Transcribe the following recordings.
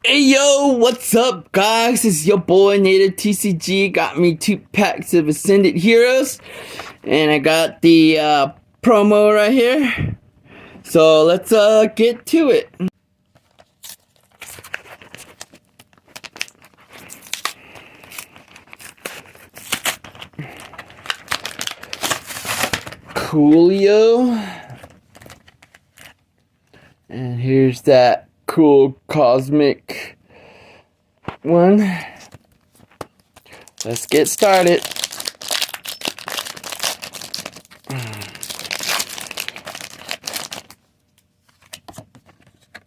Hey yo, what's up guys? It's your boy Native TCG. Got me 2 packs of Ascended Heroes. And I got the promo right here. So let's get to it. Coolio. And here's that cool cosmic one. Let's get started.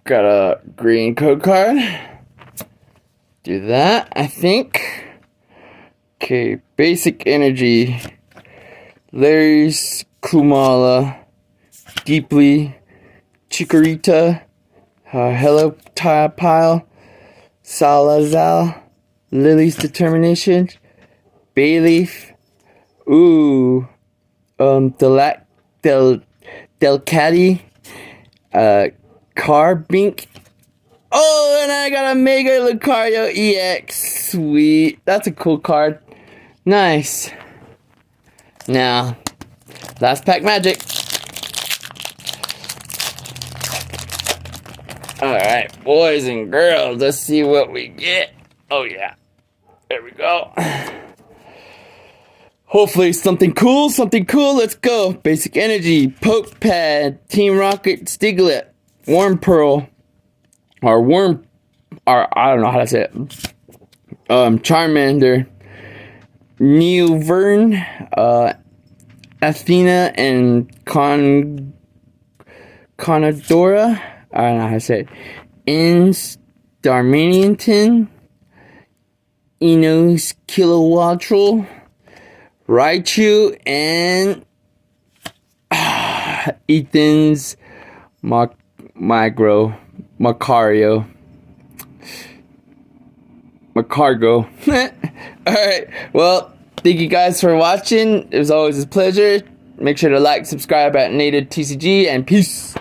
Got a green code card. Do that, I think. Okay, basic energy. Larry's Kumala. Deeply. Chikorita. Hello Pile. Salazar. Lily's Determination. Bayleaf. Ooh. Delcatty. Carbink. Oh, and I got a Mega Lucario EX. Sweet. That's a cool card. Nice. Now, last pack magic. Alright, boys and girls, let's see what we get. Oh yeah. There we go. Hopefully something cool, let's go. Basic Energy, Poke Pad, Team Rocket, Stiglet, Worm Pearl, I don't know how to say it. Charmander, Neovern, Athena, and Conadora. I don't know how to say it. Starmanian, Enos Kilowattrel, Raichu, and Ethan's Macargo. Alright, well, thank you guys for watching. It was always a pleasure. Make sure to like, subscribe at Native TCG, and peace.